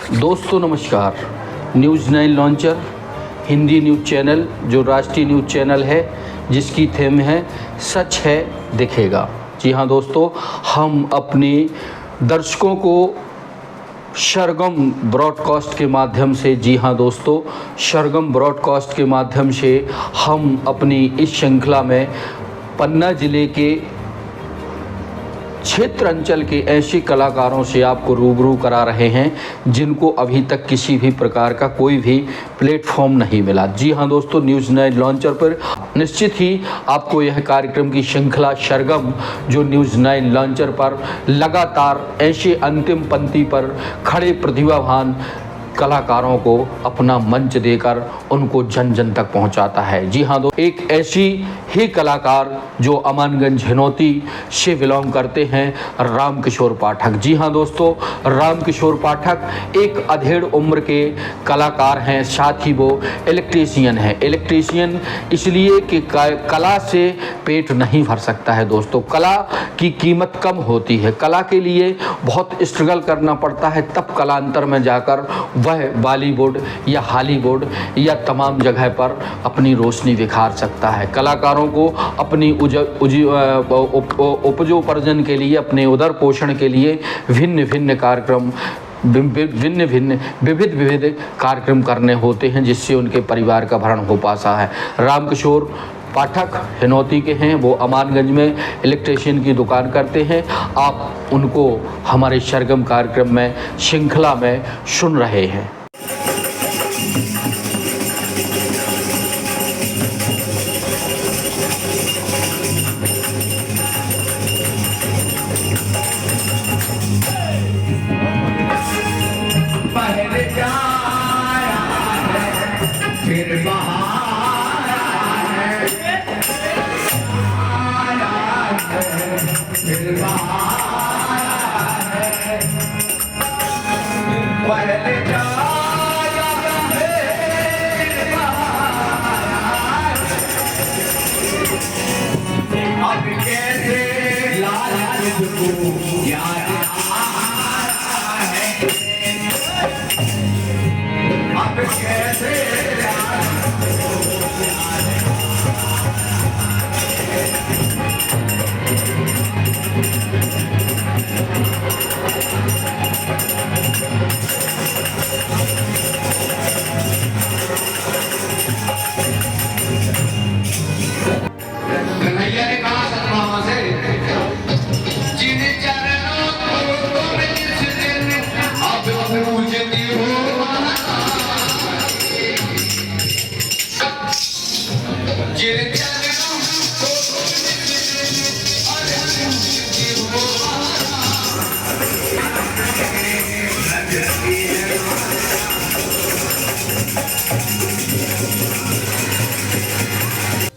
दोस्तों नमस्कार। News 9 launcher Hindi news channel जो राष्ट्रीय न्यूज़ चैनल है, जिसकी थीम है सच है दिखेगा। जी हाँ दोस्तों, हम अपने दर्शकों को सरगम ब्रॉडकास्ट के माध्यम से, जी हाँ दोस्तों, सरगम ब्रॉडकास्ट के माध्यम से हम अपनी इस श्रृंखला में पन्ना ज़िले के क्षेत्र अंचल के ऐसे कलाकारों से आपको रूबरू करा रहे हैं जिनको अभी तक किसी भी प्रकार का कोई भी प्लेटफॉर्म नहीं मिला। जी हाँ दोस्तों, न्यूज़ 9 लॉन्चर पर निश्चित ही आपको यह कार्यक्रम की श्रृंखला सरगम जो न्यूज़ 9 लॉन्चर पर लगातार ऐसे अंतिम पंक्ति पर खड़े प्रतिभावान कलाकारों को अपना मंच देकर उनको जन जन तक पहुंचाता है। जी हाँ दोस्तों, एक ऐसी ही कलाकार जो अमानगंज हिनौती से बिलोंग करते हैं, रामकिशोर पाठक। जी हाँ दोस्तों, रामकिशोर पाठक एक अधेड़ उम्र के कलाकार हैं, साथ ही वो इलेक्ट्रीशियन है। इलेक्ट्रीशियन इसलिए कि कला से पेट नहीं भर सकता है दोस्तों। कला की कीमत कम होती है, कला के लिए बहुत स्ट्रगल करना पड़ता है, तब कलांतर में जाकर वह बॉलीवुड या हॉलीवुड या तमाम जगह पर अपनी रोशनी बिखार सकता है। कलाकारों को अपनी उपजोपार्जन के लिए, अपने उदर पोषण के लिए भिन्न भिन्न कार्यक्रम विविध कार्यक्रम करने होते हैं, जिससे उनके परिवार का भरण हो पाता है। रामकिशोर पाठक हिनौती के हैं, वो अमानगंज में इलेक्ट्रीशियन की दुकान करते हैं। आप उनको हमारे सरगम कार्यक्रम में श्रृंखला में सुन रहे हैं।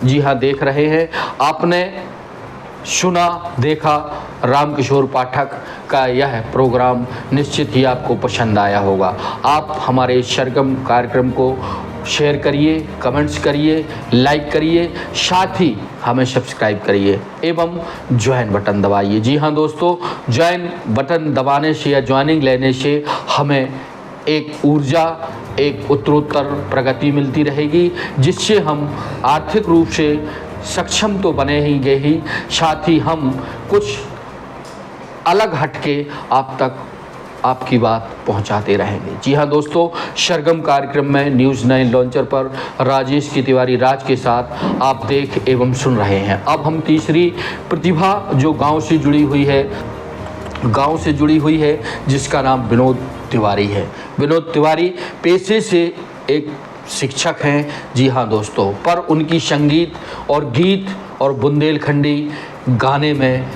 जी हाँ, देख रहे हैं, आपने सुना देखा रामकिशोर पाठक का यह प्रोग्राम निश्चित ही आपको पसंद आया होगा। आप हमारे सरगम कार्यक्रम को शेयर करिए, कमेंट्स करिए, लाइक करिए, साथ ही हमें सब्सक्राइब करिए एवं ज्वाइन बटन दबाइए। जी हाँ दोस्तों, ज्वाइन बटन दबाने से या ज्वाइनिंग लेने से हमें एक ऊर्जा, एक उत्तरोत्तर प्रगति मिलती रहेगी, जिससे हम आर्थिक रूप से सक्षम तो बने ही गए ही, साथ ही हम कुछ अलग हटके आप तक आपकी बात पहुंचाते रहेंगे। जी हाँ दोस्तों, सरगम कार्यक्रम में न्यूज़ 9 लॉन्चर पर राजेश की तिवारी राज के साथ आप देख एवं सुन रहे हैं। अब हम तीसरी प्रतिभा जो गांव से जुड़ी हुई है, जिसका नाम विनोद तिवारी है। विनोद तिवारी पेशे से एक शिक्षक हैं। जी हाँ दोस्तों, पर उनकी संगीत और गीत और बुंदेलखंडी गाने में,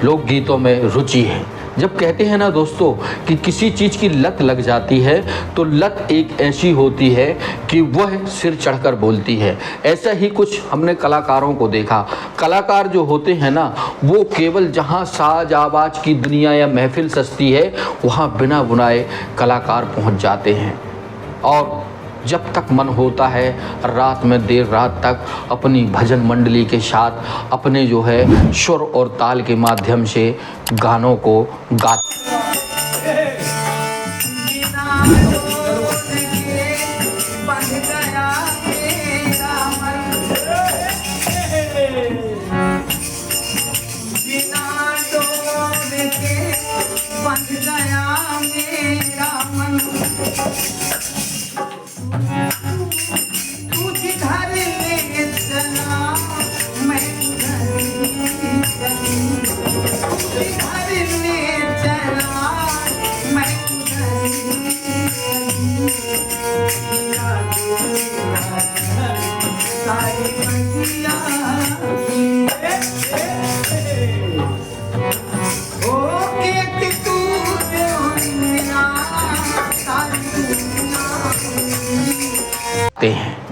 लोकगीतों में रुचि है। जब कहते हैं ना दोस्तों कि किसी चीज़ की लत लग जाती है, तो लत एक ऐसी होती है कि वह सिर चढ़कर बोलती है। ऐसा ही कुछ हमने कलाकारों को देखा। कलाकार जो होते हैं ना, वो केवल जहाँ साज आवाज़ की दुनिया या महफिल सजती है, वहाँ बिना बुनाए कलाकार पहुँच जाते हैं। और जब तक मन होता है, रात में देर रात तक अपनी भजन मंडली के साथ अपने जो है सुर और ताल के माध्यम से गानों को गाते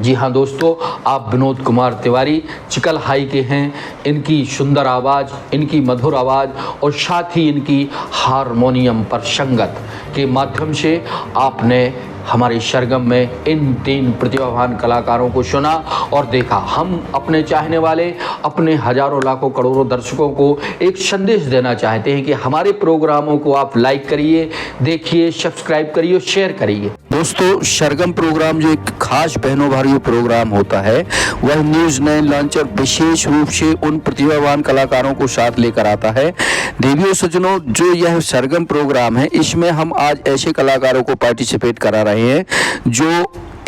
जी हाँ दोस्तों, आप विनोद कुमार तिवारी चिकल हाई के हैं। इनकी सुंदर आवाज़, इनकी मधुर आवाज़ और साथ ही इनकी हारमोनियम पर संगत के माध्यम से आपने हमारे सरगम में इन 3 प्रतिभावान कलाकारों को सुना और देखा। हम अपने चाहने वाले, अपने हजारों लाखों करोड़ों दर्शकों को एक संदेश देना चाहते हैं कि हमारे प्रोग्रामों को आप लाइक करिए, देखिए, सब्सक्राइब करिए, शेयर करिए। दोस्तों, सरगम प्रोग्राम जो एक खास बहनों भाइयों प्रोग्राम होता है, वह न्यूज़9 लॉन्चर विशेष रूप से उन प्रतिभावान कलाकारों को साथ लेकर आता है। देवियों सज्जनों, जो यह सरगम प्रोग्राम है, इसमें हम आज ऐसे कलाकारों को पार्टिसिपेट करा रहे हैं जो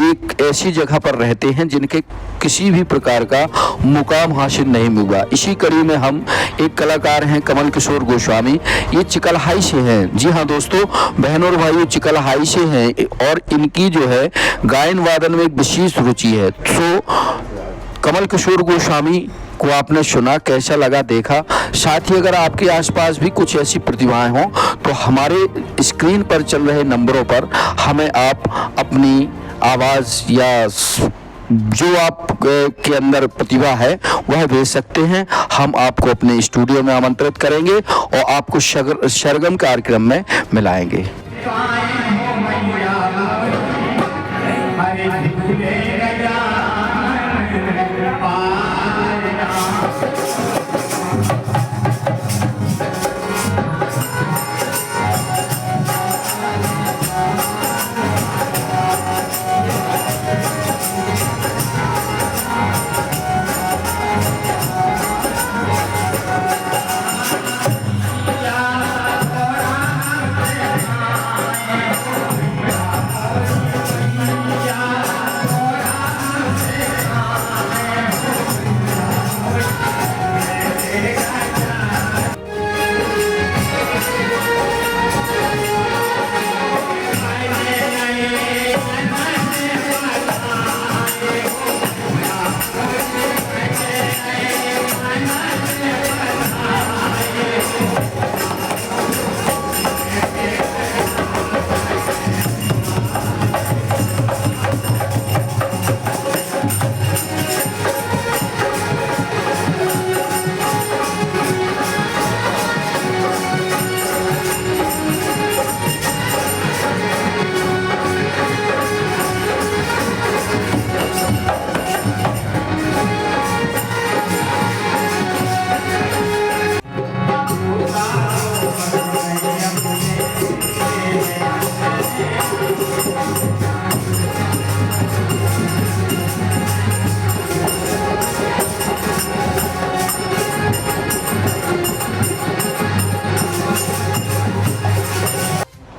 एक ऐसी जगह पर रहते हैं जिनके किसी भी प्रकार का मुकाम हासिल नहीं हुआ। इसी कड़ी में हम एक कलाकार हैं कमल किशोर गोस्वामी, ये चिकल हाई से हैं। जी हाँ दोस्तों, बहनों और भाइयों, चिकल हाई से हैं और इनकी जो है गायन वादन में एक विशेष रुचि है। तो कमल किशोर गोस्वामी को आपने सुना, कैसा लगा देखा। साथ ही अगर आपके आसपास भी कुछ ऐसी प्रतिभाएं हों तो हमारे स्क्रीन पर चल रहे नंबरों पर हमें आप अपनी आवाज़ या जो आप के अंदर प्रतिभा है वह भेज सकते हैं। हम आपको अपने स्टूडियो में आमंत्रित करेंगे और आपको सरगम कार्यक्रम में मिलाएंगे।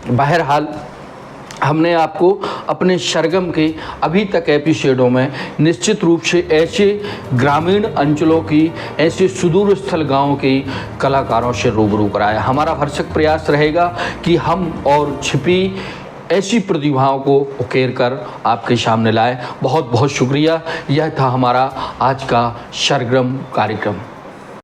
बहरहाल हमने आपको अपने सरगम के अभी तक एपिसोडों में निश्चित रूप से ऐसे ग्रामीण अंचलों की, ऐसे सुदूर स्थल गाँव के कलाकारों से रूबरू कराया। हमारा भरसक प्रयास रहेगा कि हम और छिपी ऐसी प्रतिभाओं को उकेर कर आपके सामने लाए। बहुत बहुत शुक्रिया। यह था हमारा आज का सरगम कार्यक्रम।